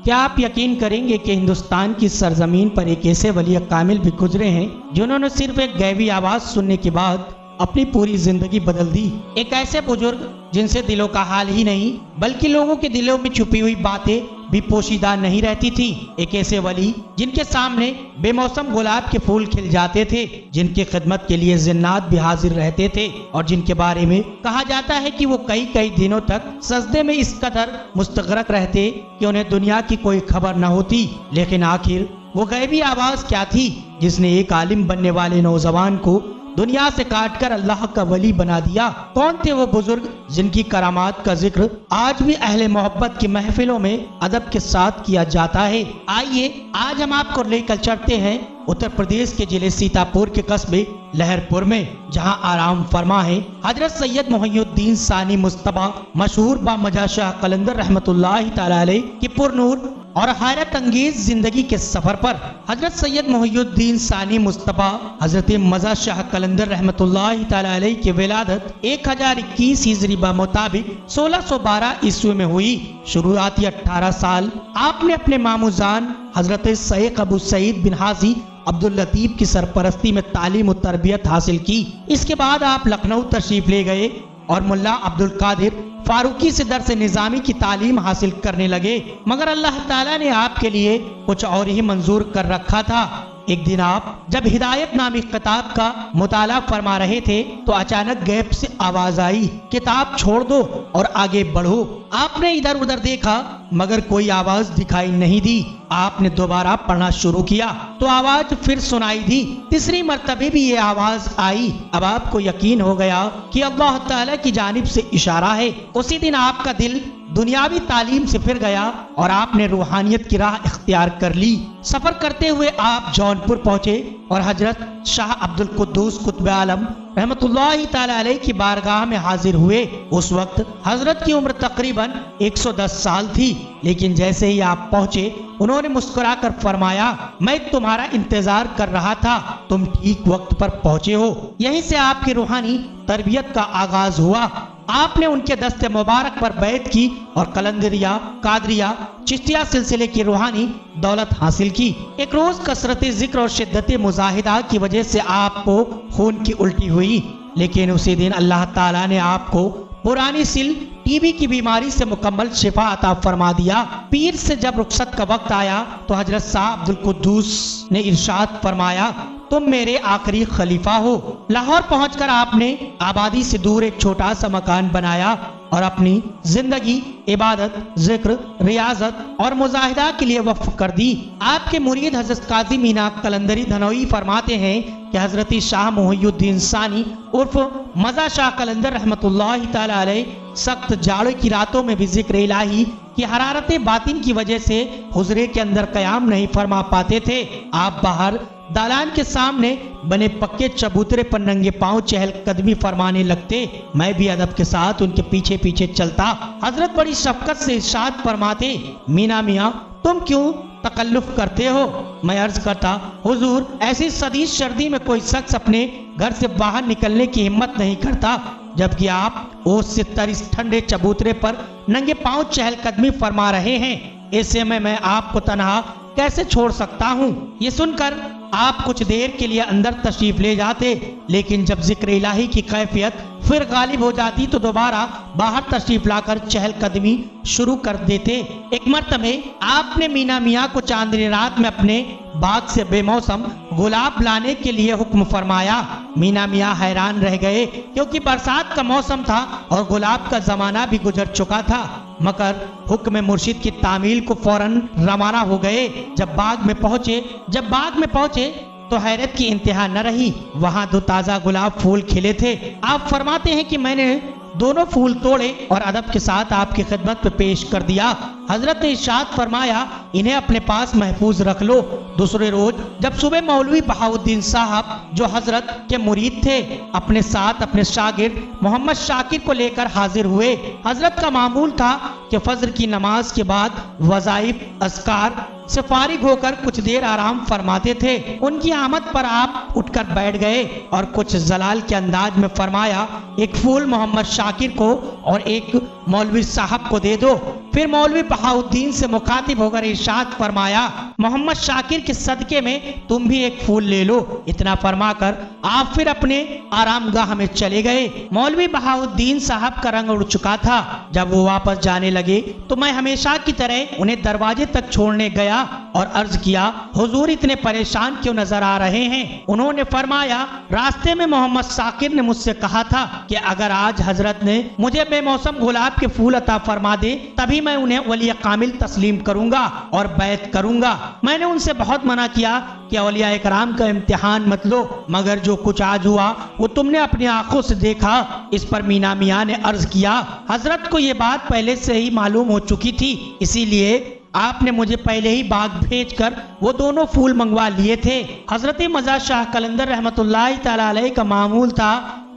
क्या आप यकीन करेंगे कि हिंदुस्तान की सरजमीन पर एक ऐसे वली कामिल भी गुजरे हैं जिन्होंने सिर्फ एक गैबी आवाज सुनने के बाद अपनी पूरी जिंदगी बदल दी। एक ऐसे बुजुर्ग जिनसे दिलों का हाल ही नहीं बल्कि लोगों के दिलों में छुपी हुई बातें भी पोशीदा नहीं रहती थी। एक ऐसे वली जिनके सामने बेमौसम गुलाब के फूल खिल जाते थे, जिनकी खिदमत के लिए जिन्नात भी हाजिर रहते थे और जिनके बारे में कहा जाता है कि वो कई कई दिनों तक सजदे में इस कदर मुस्तगरक रहते कि उन्हें दुनिया की कोई खबर न होती। लेकिन आखिर वो गैबी आवाज क्या थी जिसने एक आलिम बनने वाले नौजवान को दुनिया से काटकर अल्लाह का वली बना दिया? कौन थे वो बुजुर्ग जिनकी करामात का जिक्र आज भी अहले मोहब्बत की महफिलों में अदब के साथ किया जाता है? आइए आज हम आपको लेकर चलते हैं उत्तर प्रदेश के जिले सीतापुर के कस्बे लहरपुर में, जहां आराम फरमा है हजरत सैयद मोहिउद्दीन सानी मुस्तफा मशहूर बामजा शाह कलंदर रहमतुल्लाहि तआला अलैह की पुरनूर और हैरत अंगेज जिंदगी के सफर पर हजरत सैयद मोहिउद्दीन सानी मुस्तफा हजरत मजा शाह कलंदर रहमतुल्लाहि तआला अलैह की विलादत 1021 हिजरी बा मुताबिक 1612 ईस्वी में हुई। शुरुआती 18 साल आपने अपने मामूजान हजरत शेख अबू सईद बिन हाजी अब्दुल लतीफ की सरपरस्ती में तालीम और तरबियत हासिल की। इसके बाद आप लखनऊ तशरीफ ले गए और मुल्ला अब्दुल कादिर फारूकी से दर्स निजामी की तालीम हासिल करने लगे, मगर अल्लाह ताला ने आपके लिए कुछ और ही मंजूर कर रखा था। एक दिन आप जब हिदायत नामी किताब का मुताला फरमा रहे थे तो अचानक गैब से आवाज आई, किताब छोड़ दो और आगे बढ़ो। आपने इधर उधर देखा मगर कोई आवाज दिखाई नहीं दी। आपने दोबारा पढ़ना शुरू किया तो आवाज फिर सुनाई दी। तीसरी मर्तबे भी ये आवाज आई। अब आपको यकीन हो गया कि अल्लाह ताला की जानिब से इशारा है। उसी दिन आपका दिल दुनियावी तालीम से फिर गया और आपने रूहानियत की राह इख्तियार कर ली। सफर करते हुए आप जौनपुर पहुँचे और हजरत शाह अब्दुल कुद्दूस कुतुब आलम रहमतुल्लाहि ताला अलैह की बारगाह में हाजिर हुए। उस वक्त हजरत की उम्र तकरीबन 110 साल थी, लेकिन जैसे ही आप पहुँचे उन्होंने मुस्कुराकर फरमाया, मैं तुम्हारा इंतजार कर रहा था, तुम ठीक वक्त पर पहुँचे हो। यहीं से आपकी रूहानी तरबियत का आगाज हुआ। आपने उनके दस्ते मुबारक पर बैत की और कलंदरिया, कादरिया, चिश्तिया सिलसिले की रूहानी दौलत हासिल की। एक रोज कसरत जिक्र और शिद्दत मुजाहिदा की वजह से आपको खून की उल्टी हुई, लेकिन उसी दिन अल्लाह ताला ने आपको पुरानी सिल टीबी की बीमारी से मुकम्मल शिफा अता फरमा दिया। पीर से जब रुखसत का वक्त आया तो हजरत शाह अब्दुल कुद्दूस ने इरशाद फरमाया, तुम मेरे आखिरी खलीफा हो। लाहौर पहुंचकर आपने आबादी से दूर एक छोटा सा मकान बनाया और अपनी जिंदगी इबादत, जिक्र, रियाजत और मुजाहिदा के लिए वक्फ कर दी। आपके मुरीद हजरत काजी मीना कलंदरी धनोई फरमाते हैं कि हजरत शाह मोहिउद्दीन सानी उर्फ मजा शाह कलंदर रहमतुल्लाहि ताला अलैह सख्त जाड़े की रातों में भी जिक्र इलाही की हरारत बातिन की वजह से हुजरे के अंदर कयाम नहीं फरमा पाते थे। आप बाहर दालान के सामने बने पक्के चबूतरे पर नंगे पांव चहल कदमी फरमाने लगते। मैं भी अदब के साथ उनके पीछे पीछे चलता। हजरत बड़ी शफकत से इरशाद फरमाते, मीना मियाँ तुम क्यों तकल्लुफ करते हो? मैं अर्ज करता, हुजूर ऐसी शदीद सर्दी में कोई शख्स अपने घर से बाहर निकलने की हिम्मत नहीं करता, जबकि आप ओस से तर इस ठंडे चबूतरे पर नंगे पांव चहल कदमी फरमा रहे हैं। ऐसे में मैं आपको तनहा कैसे छोड़ सकता हूँ? ये सुनकर आप कुछ देर के लिए अंदर तशरीफ ले जाते, लेकिन जब जिक्र इलाही की कैफियत फिर गालिब हो जाती तो दोबारा बाहर तशरीफ लाकर चहल कदमी शुरू कर देते। एक मरतबे आपने मीना मियाँ को चांदनी रात में अपने बाग से बेमौसम गुलाब लाने के लिए हुक्म फरमाया। मीना मियाँ हैरान रह गए क्योंकि बरसात का मौसम था और गुलाब का जमाना भी गुजर चुका था, मगर हुक्म मुर्शिद की तामील को फौरन रवाना हो गए। जब बाग में पहुंचे तो हैरत की इंतहा न रही। वहां दो ताजा गुलाब फूल खिले थे। आप फरमाते हैं कि मैंने दोनों फूल तोड़े और अदब के साथ आपकी खिदमत में पेश कर दिया। हजरत ने इरशाद फरमाया, इन्हें अपने पास महफूज रख लो। दूसरे रोज जब सुबह मौलवी बहाउद्दीन साहब जो हजरत के मुरीद थे अपने साथ अपने शागिर्द मोहम्मद शाकिर को लेकर हाजिर हुए। हजरत का मामूल था कि फजर की नमाज के बाद वज़ाइफ अस्कार से फारिग होकर कुछ देर आराम फरमाते थे। उनकी आमद पर आप उठकर बैठ गए और कुछ जलाल के अंदाज में फरमाया, एक फूल मोहम्मद शाकिर को और एक मौलवी साहब को दे दो। फिर मौलवी बहाउद्दीन से मुखातिब होकर इरशाद फरमाया, मोहम्मद शाकिर के सदके में तुम भी एक फूल ले लो। इतना फरमाकर आप फिर अपने आरामगाह में चले गए। मौलवी बहाउद्दीन साहब का रंग उड़ चुका था। जब वो वापस जाने लगे तो मैं हमेशा की तरह उन्हें दरवाजे तक छोड़ने गया और अर्ज किया, हुजूर इतने परेशान क्यों नजर आ रहे हैं? उन्होंने फरमाया, रास्ते में मोहम्मद शाकिर ने मुझसे कहा था कि अगर आज हजरत ने मुझे बेमौसम गुलाब के फूल अता फरमा दे तभी मैं उन्हें वली कामिल तस्लीम करूंगा और बैत करूंगा। मैंने उनसे बहुत मना किया कि औलिया इकराम का इम्तिहान मत लो, मगर जो कुछ आज हुआ वो तुमने अपनी आंखों से देखा। इस पर मीना मियां ने अर्ज किया, हजरत को ये बात पहले से ही मालूम हो चुकी थी, इसीलिए आपने मुझे पहले ही बाग भेजकर वो दोनों फूल मंगवा लिए थे। हजरत मज़ार शाह कलंदर रहमतुल्लाहि तआला अलैह का मामूल था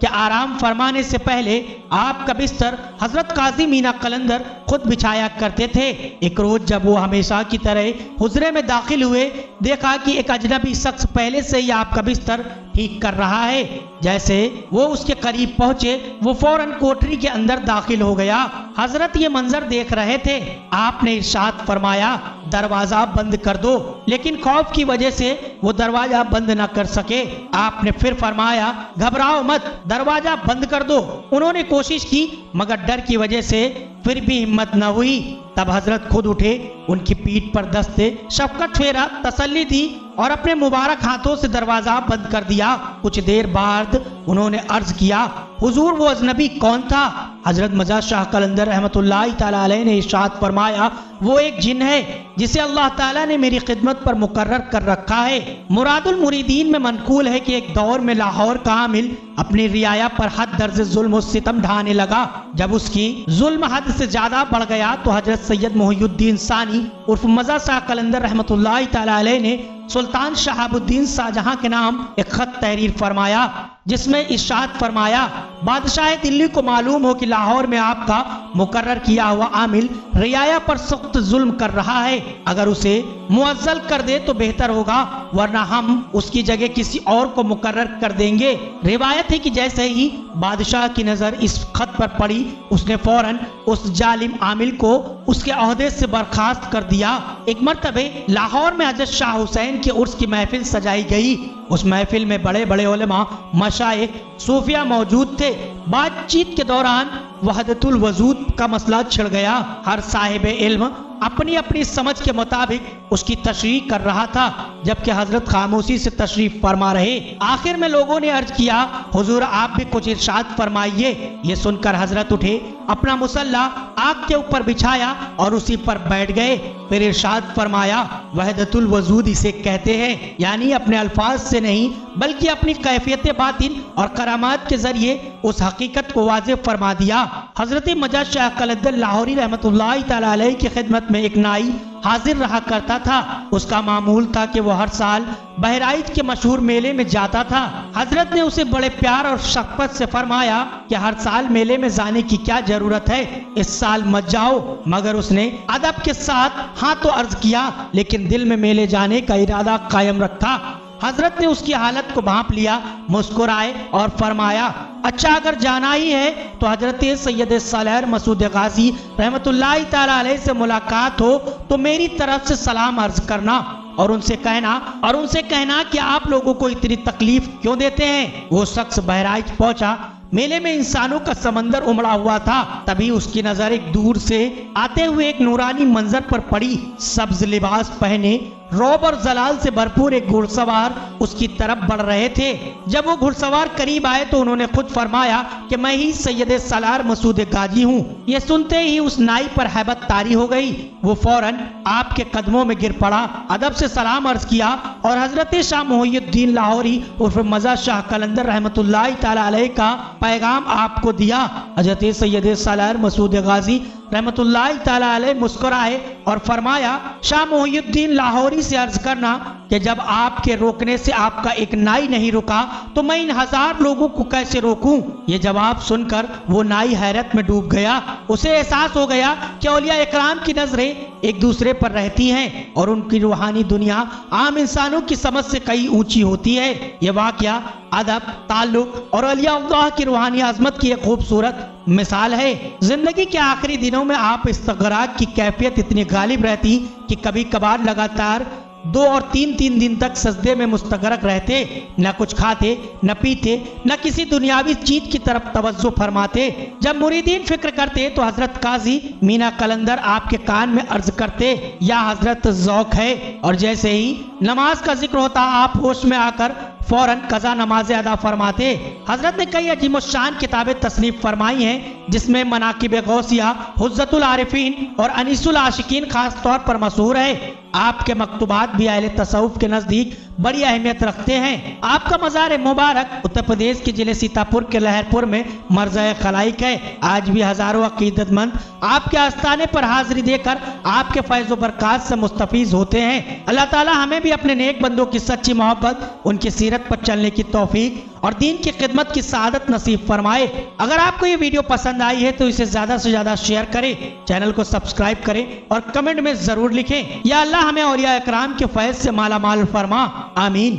कि आराम फरमाने से पहले आपका बिस्तर हजरत काजी मीना कलंदर खुद बिछाया करते थे। एक रोज जब वो हमेशा की तरह हुजरे में दाखिल हुए, देखा कि एक अजनबी शख्स पहले से ही आपका बिस्तर ठीक कर रहा है। जैसे वो उसके करीब पहुंचे, वो फौरन कोठरी के अंदर दाखिल हो गया। हजरत ये मंजर देख रहे थे। आपने इरशाद फरमाया, दरवाजा बंद कर दो, लेकिन खौफ की वजह से वो दरवाजा बंद न कर सके। आपने फिर फरमाया, घबराओ मत, दरवाजा बंद कर दो। उन्होंने कोशिश की मगर डर की वजह से फिर भी हिम्मत न हुई। तब हजरत खुद उठे, उनकी पीठ पर दस्ते शफकत फेरा, तसल्ली दी और अपने मुबारक हाथों से दरवाजा बंद कर दिया। कुछ देर बाद उन्होंने अर्ज किया, हुजूर वो अजनबी कौन था? हजरत मज़ार शाह कलंदर रहमतुल्लाहि तआला अलैह ने इरशाद फरमाया, वो एक जिन है जिसे अल्लाह ताला ने मेरी खिदमत पर मुकर्रर कर रखा है। मुरादुल मुरीदीन में मनकूल है कि एक दौर में लाहौर का आमिल अपनी रियाया पर हद दर्ज जुल्म और सितम ढाने लगा। जब उसकी जुल्म हद से ज्यादा बढ़ गया तो हजरत सैयद मोहिउद्दीन सानी उर्फ मज़ार शाह कलंदर रहमतुल्लाहि तआला अलैह ने सुल्तान शहाबुद्दीन शाहजहां के नाम एक खत तहरीर फरमाया, जिसमें इरशाद फरमाया, बादशाह दिल्ली को मालूम हो कि लाहौर में आपका मुकर्रर किया हुआ आमिल रियाया पर सख्त जुल्म कर रहा है। अगर उसे मुअज्जल कर दे तो बेहतर होगा, वरना हम उसकी जगह किसी और को मुकर्रर कर देंगे। रिवायत है कि जैसे ही बादशाह की नजर इस खत पर पड़ी, उसने फौरन उस जालिम आमिल को उसके ओहदे से बर्खास्त कर दिया। एक मरतबे लाहौर में हजरत शाह हुसैन के उर्स की महफिल सजाई गई। उस महफिल में बड़े बड़े उलमा, मशाइख, सूफिया मौजूद थे। बातचीत के दौरान वहदतुल वजूद का मसला छिड़ गया। हर साहिब इल्म अपनी अपनी समझ के मुताबिक उसकी तशरीह कर रहा था, जबकि हजरत खामोशी से तशरीफ फरमा रहे। आखिर में लोगों ने अर्ज किया, हुजूर आप भी कुछ इरशाद फरमाइए। ये सुनकर हजरत उठे, अपना मुसल्ला आग के ऊपर बिछाया और उसी पर बैठ गए। फिर इरशाद फरमाया, वहदतुल वजूद इसे कहते हैं, यानी अपने अल्फाज से नहीं बल्कि अपनी कैफियत बातिन और करामात के जरिए उस हकीकत को वाज़ेह फरमा दिया। हजरत मज़ार शाह कलंदर लाहौरी रहमतुल्लाहि तआला अलैह की खिदमत में एक नाई हाजिर रहा करता था। उसका मामूल था कि वो हर साल बहराइच के मशहूर मेले में जाता था। हजरत ने उसे बड़े प्यार और शफ़क़त से फरमाया कि हर साल मेले में जाने की क्या जरूरत है, इस साल मत जाओ। मगर उसने अदब के साथ हाँ तो अर्ज किया, लेकिन दिल में मेले जाने का इरादा कायम रखा। हजरत ने उसकी हालत को भांप लिया, मुस्कुराए और फरमाया, अच्छा अगर जाना ही है तो हजरत सैयद सलार मसूद गाजी रहमतुल्लाहि तआला अलैह से मुलाकात हो तो मेरी तरफ से सलाम अर्ज करना और उनसे कहना कि आप लोगों को इतनी तकलीफ क्यों देते हैं। वो शख्स बहराइच पहुंचा। मेले में इंसानों का समंदर उमड़ा हुआ था। तभी उसकी नजर एक दूर से आते हुए एक नूरानी मंजर पर पड़ी। सब्ज लिबास पहने, रौब और जलाल से भरपूर एक घुड़सवार उसकी तरफ बढ़ रहे थे। जब वो घुड़सवार करीब आए तो उन्होंने खुद फरमाया कि मैं ही सैयद सलार मसूद गाजी हूँ। ये सुनते ही उस नाई पर हैबत तारी हो गई। वो फौरन आपके कदमों में गिर पड़ा, अदब से सलाम अर्ज किया और हजरत शाह मोहिउद्दीन लाहौरी उर्फ मज़ार शाह कलंदर रहमतुल्लाहि तआला अलैह का पैगाम आपको दिया। हजरत सैयद सलार मसूद गाजी रहमतुल्लाहि तआला अलैह मुस्कुराए और फरमाया, शाह मोहिउद्दीन लाहौरी से अर्ज करना कि जब आपके रोकने से आपका एक नाई नहीं रुका तो मैं इन 1000 लोगों को कैसे रोकूं। ये जवाब सुनकर वो नाई हैरत में डूब गया। उसे एहसास हो गया कि औलिया इकराम की नजरें एक दूसरे पर रहती हैं और उनकी रूहानी दुनिया आम इंसानों की समझ से कई ऊंची होती है। ये वाकया अदब, ताल्लुक और औलिया अल्लाह की रूहानी अजमत की एक खूबसूरत मिसाल है। जिंदगी के आखिरी दिनों में आप इस्तगराक की कैफियत इतनी गालिब रहती कि कभी कभार लगातार 2 और 3 दिन तक सजदे में मुस्तगरक रहते, न कुछ खाते न पीते न किसी दुनियावी चीज की तरफ तवज्जो फरमाते। जब मुरीदीन फिक्र करते तो हजरत काजी मीना कलंदर आपके कान में अर्ज करते, या हजरत ज़ौक है, और जैसे ही नमाज का जिक्र होता आप होश में आकर फौरन कज़ा नमाज़ें अदा फरमाते। हजरत ने कई अजीमुश्शान किताबें तसनीफ फरमाई हैं, जिसमें मनाकिब गौसिया, हुज्जतुल आरिफीन और अनीसुल आशिकीन खास तौर पर मशहूर है। आपके मकतूबात भी अहले तसव्वुफ के नज़दीक बड़ी अहमियत रखते हैं। आपका मज़ार मुबारक उत्तर प्रदेश के जिले सीतापुर के लहरपुर में मरज़ा खलाइक है। आज भी हजारों अकीदतमंद आपके आस्थाने पर हाजिरी देकर आपके फैज़ व बरक़ात से मुस्तफ़ीज़ होते हैं। अल्लाह ताला हमें भी अपने नेक बंदों की सच्ची मोहब्बत, उनकी सीरत पर चलने की तौफीक और दीन की खिदमत की सआदत नसीब फरमाए। अगर आपको ये वीडियो पसंद आई है तो इसे ज्यादा से ज्यादा शेयर करें, चैनल को सब्सक्राइब करें और कमेंट में जरूर लिखें, या अल्लाह हमें औलिया इकराम के फैज़ से माला माल फरमा। आमीन।